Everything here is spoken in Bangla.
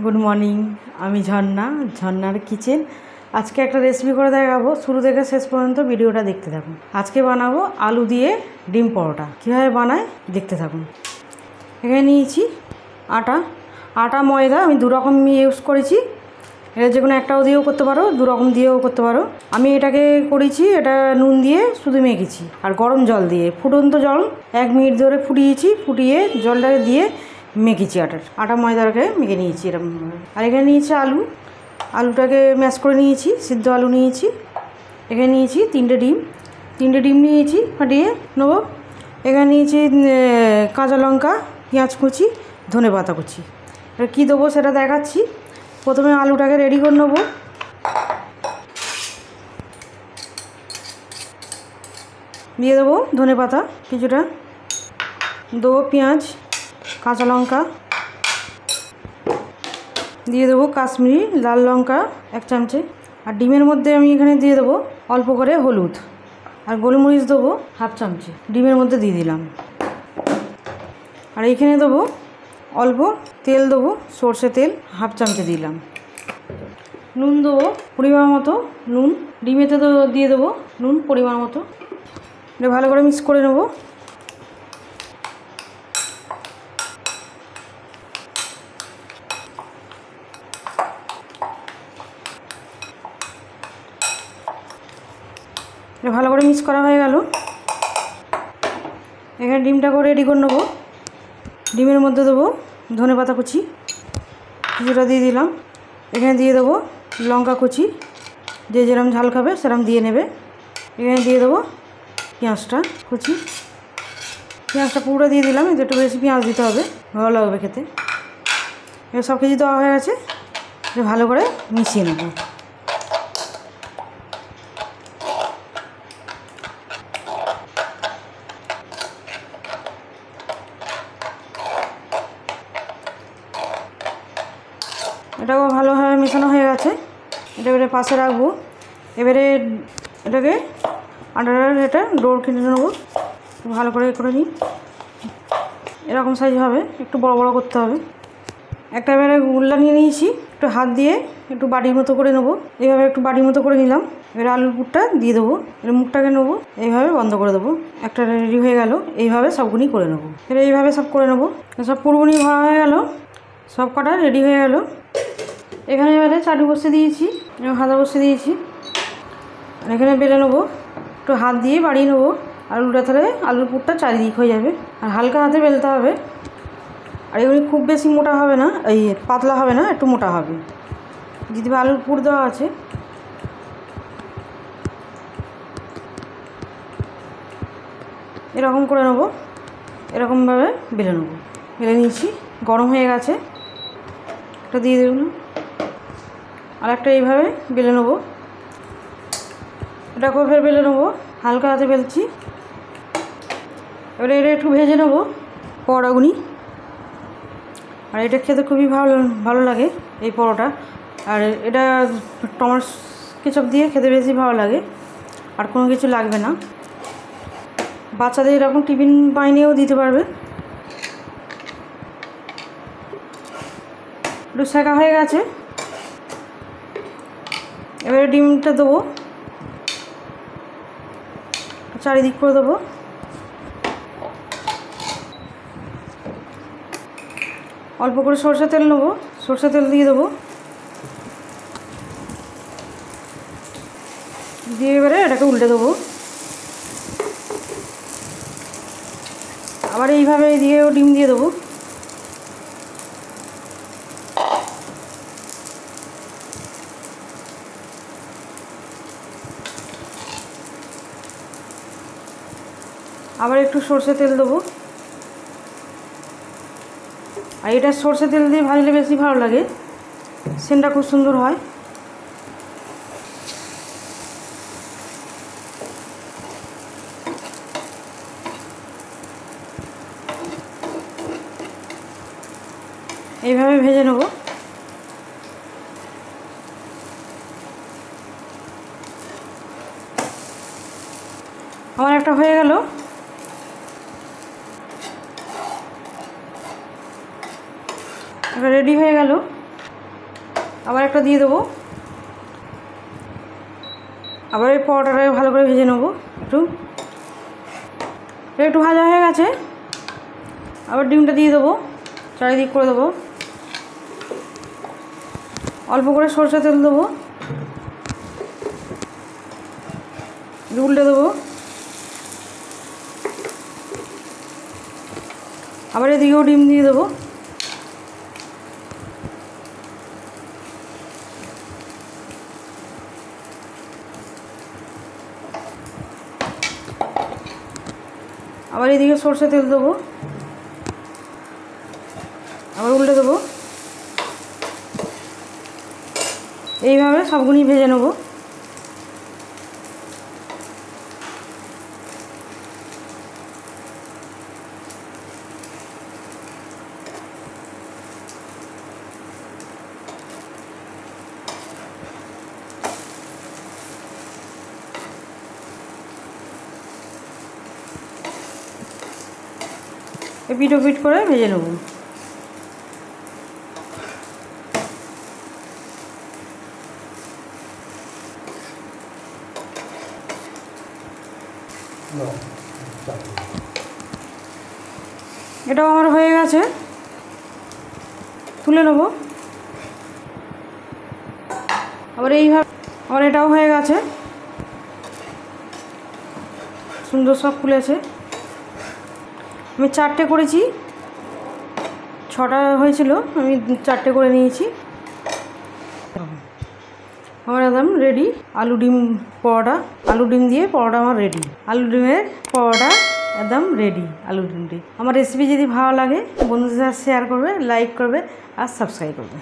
गुड मर्निंग आमी झर्ना झर्नार किचेन आज के एक रेसिपि करे देखाबो शुरू থেকে শেষ পর্যন্ত ভিডিওটা দেখতে থাকুন। আজকে বানাবো আলু দিয়ে ডিম পরোটা কিভাবে বানায় দেখতে থাকুন। এখানে নিয়েছি আটা আটা ময়দা আমি দু রকম ইউজ করেছি, এটা যে কোনো একটাও দিয়েও করতে পারো দু রকম দিয়েও করতে পারো। আমি এটাকে করেছি এটা নুন দিয়ে শুধু মেখেছি আর গরম জল দিয়ে ফুটন্ত জল 1 মিনিট ধরে ফুটিয়েছি, ফুটিয়ে জলটাকে দিয়ে মেখেছি আটা ময়দাটাকে মেখে নিয়েছি এরকম। আর এখানে নিয়েছি আলু, আলুটাকে ম্যাশ করে নিয়েছি, সিদ্ধ আলু নিয়েছি। এখানে নিয়েছি 3টে ডিম নিয়েছি ফাটিয়ে নেবো। এখানে নিয়েছি কাঁচা লঙ্কা, পেঁয়াজ কুচি, ধনে পাতা কুচি। এবার কী দেবো সেটা দেখাচ্ছি। প্রথমে আলুটাকে রেডি করে নেবো। দিয়ে দেবো ধনে পাতা কিছুটা, দেবো পেঁয়াজ, কাঁচা লঙ্কা, দিয়ে দেবো কাশ্মীরি লাল লঙ্কা 1 চামচে। আর ডিমের মধ্যে আমি এখানে দিয়ে দেবো অল্প করে হলুদ আর গোলমরিচ দেবো 1/2 চামচে, ডিমের মধ্যে দিয়ে দিলাম। আর এইখানে দেবো অল্প তেল, দেবো সর্ষে তেল 1/2 চামচে দিলাম। নুন দেবো পরিমাণ মতো, নুন ডিমেতে তো দিয়ে দেবো নুন পরিমাণ মতো। এটা ভালো করে মিক্স করে নেবো। ভালো করে মিক্স করা হয়ে গেল। এখানে ডিমটাকে রেডি করে নেবো। ডিমের মধ্যে দেবো ধনে পাতা কুচি কিছুটা দিয়ে দিলাম। এখানে দিয়ে দেবো লঙ্কা কুচি, যে যেরকম ঝাল খাবে সেরকম দিয়ে নেবে। এখানে দিয়ে দেবো পেঁয়াজটা কুচি, পেঁয়াজটা পুরোটা দিয়ে দিলাম, একটু বেশি পেঁয়াজ দিতে হবে, ভালো লাগবে খেতে। এবার সব কিছু দেওয়া হয়ে গেছে, ভালো করে মিশিয়ে নেব। এটাও ভালোভাবে মেশানো হয়ে গেছে, এটা এবারে পাশে রাখবো। এবারে এটাকে আটার এটা ডোর কিনে নেবো, ভালো করে নিই। এরকম সাইজ হবে, একটু বড় বড় করতে হবে। একটা এবারে গুল্লা নিয়ে নিয়েছি, একটু হাত দিয়ে একটু বাটির মতো করে নেবো। এইভাবে একটু বাটির মতো করে নিলাম। এবারে আলুর পুরটা দিয়ে দেবো, এর মুখটাকে নেবো, এইভাবে বন্ধ করে দেবো। একটা রেডি হয়ে গেল। এইভাবে সবগুনি করে নেবো। এবার এইভাবে সব করে নেবো। সব পুরোগুনি ভরা হয়ে গেল, সব কটা রেডি হয়ে গেল। এখানে এবারে চাটু বসিয়ে দিয়েছি, হাতা বসিয়ে দিয়েছি। আর এখানে বেলে নেবো, একটু হাত দিয়ে বাড়িয়ে নেবো। আলুটা তাহলে আলুর পুরটা চারিদিক হয়ে যাবে। আর হালকা হাতে বেলতে হবে। আর এগুলি খুব বেশি মোটা হবে না, এই পাতলা হবে না, একটু মোটা হবে। যদি আলুর পুর দেওয়া আছে। এরকম করে নেবো, এরকমভাবে বেলে নেবো। বেলে নিয়েছি, গরম হয়ে গেছে, একটা দিয়ে দেবো। আর একটা এইভাবে বেলে নেবো, এটাকেও ফের বেলে নেবো, হালকা হাতে বেলছি। এবারে এটা একটু ভেজে নেবো পরোটাগুনি। আর এটা খেতে খুবই ভালো লাগে এই পরোটা। আর এটা টমেটো কেচাপ দিয়ে খেতে বেশি ভালো লাগে, আর কোনো কিছু লাগবে না। বাচ্চাদের এরকম টিফিন বানিয়েও দিতে পারবে। একটু সেঁকা হয়ে গেছে, এবারে ডিমটা দেবো, চারিদিক করে দেবো। অল্প করে সরষে তেল নেবো, সরষে তেল দিয়ে দেবো। দিয়ে এবারে এটাকে উল্টে দেবো। আবার এইভাবে দিয়েও ডিম দিয়ে দেবো। আবার একটু সরষে তেল দেবো। আর এটা সরষে তেল দিয়ে ভাজলে বেশি ভালো লাগে, সেন্টটা খুব সুন্দর হয়। এইভাবে ভেজে নেব। আমার একটা হয়ে গেল। এটা রেডি হয়ে গেল। আবার একটা দিয়ে দেবো। আবার এই পরোটাটাকে ভালো করে ভেজে নেবো। একটু ভাজা হয়ে গেছে, আবার ডিমটা দিয়ে দেবো, চারিদিক করে দেবো। অল্প করে সরষের তেল দেবো, উল্টে দেবো। আবার এদিকেও ডিম দিয়ে দেবো। আবার এদিকে সরষের তেল দেবো, আবার উল্টে দেবো। এইভাবে সবগুলি ভেজে নেবো। এপিট ওপিট করে ভেজে নেব। এটাও আমার হয়ে গেছে, তুলে নেব। আবার এইভাবে আমার এটাও হয়ে গেছে, সুন্দর সব ফুলেছে। আমি 4টে করেছি, 6টা হয়েছিল, আমি 4টে করে নিয়েছি। আমার একদম রেডি আলু ডিম পরোটা। আলু ডিম দিয়ে পরোটা আমার রেডি। আলু ডিমের পরোটা একদম রেডি। আলু ডিম দিয়ে আমার রেসিপি যদি ভালো লাগে বন্ধুদের সাথে শেয়ার করবে, লাইক করবে আর সাবস্ক্রাইব করবে।